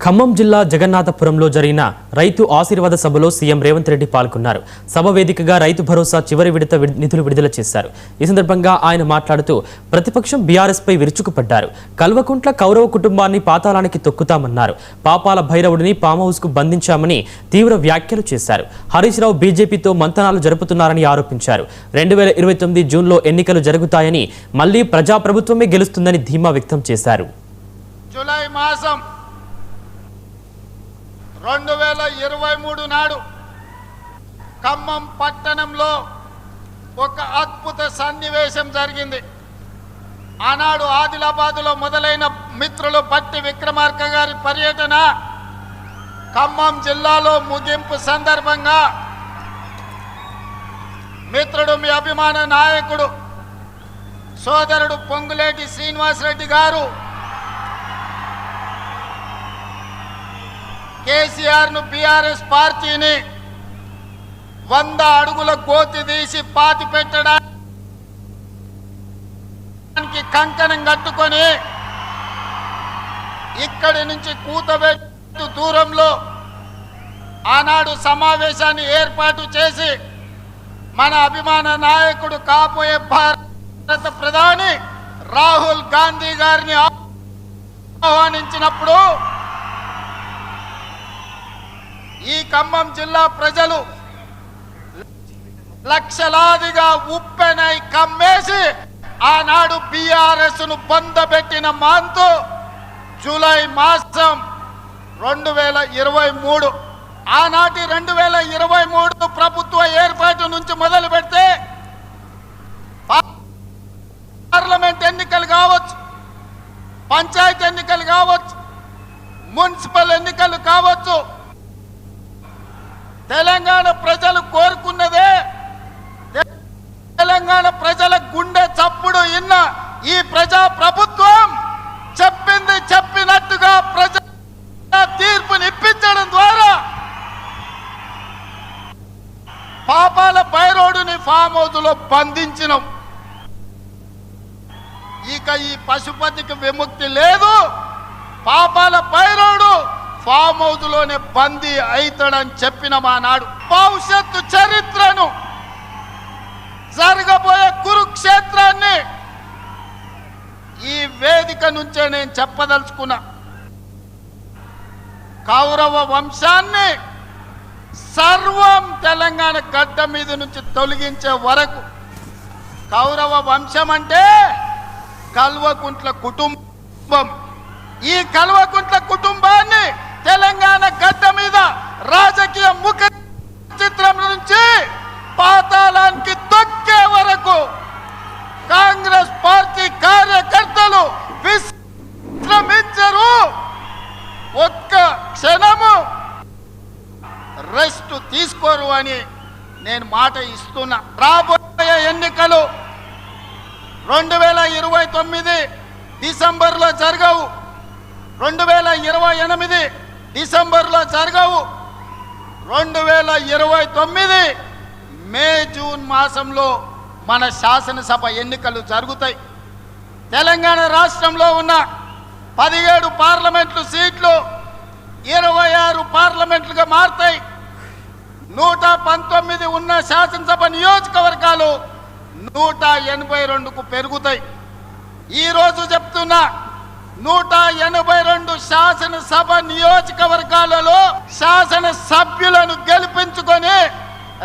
ఖమ్మం జిల్లా జగన్నాథపురంలో జరిగిన రైతు ఆశీర్వాద సభలో సీఎం రేవంత్ రెడ్డి పాల్గొన్నారు. సభ వేదికగా రైతు భరోసా చివరి విడత నిధులు విడుదల చేశారు. ఈ సందర్భంగా ఆయన మాట్లాడుతూ ప్రతిపక్షం బీఆర్ఎస్ పై విరుచుకుపడ్డారు. కల్వకుంట్ల కౌరవ కుటుంబాన్ని పాతాళానికి తొక్కుతామన్నారు. పాపాల భైరవుడిని ఫామ్ హౌస్ కు బంధించామని తీవ్ర వ్యాఖ్యలు చేశారు. హరీష్ రావు బీజేపీతో మంతనాలు జరుపుతున్నారని ఆరోపించారు. 2029 జూన్లో ఎన్నికలు జరుగుతాయని, మళ్లీ ప్రజాప్రభుత్వమే గెలుస్తుందని ధీమా వ్యక్తం చేశారు. జూలై మాసం 2023 నాడు ఖమ్మం పట్టణంలో ఒక అద్భుత సన్నివేశం జరిగింది. ఆనాడు ఆదిలాబాదులో మొదలైన మిత్రులు పట్టి విక్రమార్క గారి పర్యటన ఖమ్మం జిల్లాలో ముగింపు సందర్భంగా మిత్రుడు మీ అభిమాన నాయకుడు సోదరుడు పొంగులేటి శ్రీనివాసరెడ్డి గారు కేసీఆర్ ను బీఆర్ఎస్ పార్టీని 100 అడుగుల గోతి తీసి పాతి పెట్టడానికి కంకణం కట్టుకొని ఇక్కడి నుంచి కూతబెట్టు దూరంలో ఆనాడు సమావేశాన్ని ఏర్పాటు చేసి మన అభిమాన నాయకుడు కాబోయే భారత ప్రధాని రాహుల్ గాంధీ గారిని ఆహ్వానించినప్పుడు ఈ ఖమ్మం జిల్లా ప్రజలు లక్షలాదిగా ఉప్పెనై కమ్మేసి ఆనాడు బీఆర్ఎస్ ను బంధపెట్టిన మాంతు జూలై మాసం 2023 ఆనాటి 2023 ప్రభుత్వ ఏర్పాటు నుంచి మొదలు పెడితే పార్లమెంట్ ఎన్నికలు కావచ్చు, పంచాయతీ ఎన్నికలు కావచ్చు, మున్సిపల్ ఎన్నికలు కావచ్చు, తెలంగాణ ప్రజలు కోరుకున్నదే. తెలంగాణ ప్రజల గుండె చప్పుడు ఇన్న ఈ ప్రజా ప్రభుత్వం చెప్పింది చెప్పినట్టుగా ప్రజా తీర్పునిప్పించడం ద్వారా పాపాల భైరవుడిని ఫామ్ హౌస్ లో బంధించినాం. ఇక ఈ పశుపతికి విముక్తి లేదు. పాపాల భైరవుడు ఫామ్ హౌస్ లోనే బందీ అవుతాడని చెప్పిన మా నాడు భవిష్యత్తు చరిత్రను, జరగబోయే కురుక్షేత్రాన్ని ఈ వేదిక నుంచే నేను చెప్పదలుచుకున్నా. కౌరవ వంశాన్ని సర్వం తెలంగాణ గడ్డ మీద నుంచి తొలగించే వరకు, కౌరవ వంశం అంటే కల్వకుంట్ల కుటుంబం. ఈ కల్వకుంట్ల కుటుంబాన్ని తెలంగాణ గడ్డ మీద రాజకీయ ముఖ చిత్రం నుంచి పాతాళానికి తొక్కే వరకు కాంగ్రెస్ పార్టీ కార్యకర్తలు విశ్రమించరు. ఒక్క క్షణము రెస్ట్ తీసుకోరు అని నేను మాట ఇస్తున్నా. రాబోయే ఎన్నికలు 2029 డిసెంబర్లో జరగవు, 2028 డిసెంబర్లో జరగవు, 2029 మే జూన్ మాసంలో మన శాసనసభ ఎన్నికలు జరుగుతాయి. తెలంగాణ రాష్ట్రంలో ఉన్న 17 పార్లమెంట్లు సీట్లు 26 పార్లమెంట్లుగా మారుతాయి. 119 ఉన్న శాసనసభ నియోజకవర్గాలు 182కు పెరుగుతాయి. ఈరోజు చెప్తున్నా, 182 శాసనసభ నియోజకవర్గాలలో శాసన సభ్యులను గెలిపించుకొని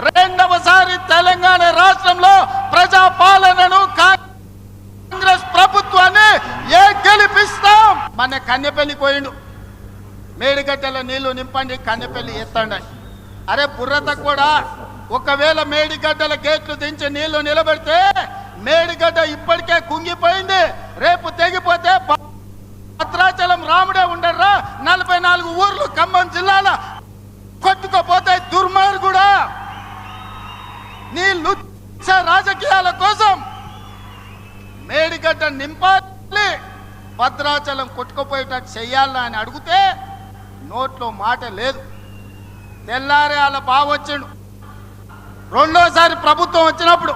రెండవసారి తెలంగాణ రాష్ట్రంలో ప్రజాపాలనను కాంగ్రెస్ ప్రభుత్వాన్ని గెలిపిస్తాం. మన కన్నెపల్లి పోయిండు, మేడిగడ్డల నీళ్లు నింపండి, కన్నెపల్లి ఎత్తండి. అరే బుర్రత కూడా, ఒకవేళ మేడిగడ్డల గేట్లు దించి నీళ్లు నిలబెడితే మేడిగడ్డ ఇప్పటికే కుంగిపోయింది. రేపు తెగిపోతే భద్రాచలం రాముడే ఉండర్రా, 44 ఊర్లు ఖమ్మం జిల్లాలో కొట్టుకుపోతే దుర్మార్గుడా. నీ లుచ్చ రాజకీయాల కోసం మేడిగడ్డ నింపాలి, భద్రాచలం కొట్టుకుపోయేటట్టు చెయ్యాలని అని అడిగితే నోట్లో మాట లేదు. తెల్లారే వాళ్ళ బావొచ్చిండు. రెండోసారి ప్రభుత్వం వచ్చినప్పుడు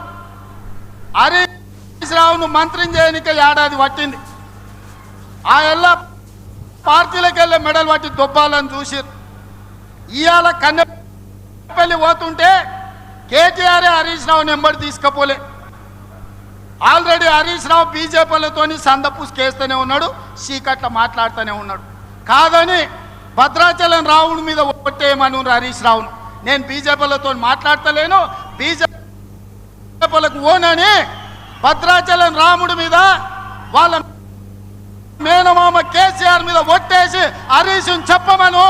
హరీష్ రావును మంత్రిని చేయనిక ఏడాది పట్టింది. ఆ ఎల్ల పార్టీలకు వెళ్ళే మెడల్ పట్టి దొబ్బాలని చూసిరు. ఇవాళ కన్నెపల్లి పోతుంటే కేటీఆర్ హరీష్ రావు నెంబర్ తీసుకపోలే. ఆల్రెడీ హరీష్ రావు బీజేపీలతో సందపూసుకేస్తూనే ఉన్నాడు, చీకట్ల మాట్లాడుతూనే ఉన్నాడు. కాదని భద్రాచలం రావుడి మీద ఒట్టేయమను హరీష్ రావును. నేను బీజేపీలతో మాట్లాడతలేను, బీజేపీలకు ఓనని భద్రాచలం రాముడి మీద వాళ్ళ మేనమామ కేసీఆర్ మీద ఒట్టేసి హరీష్ని చెప్పమను.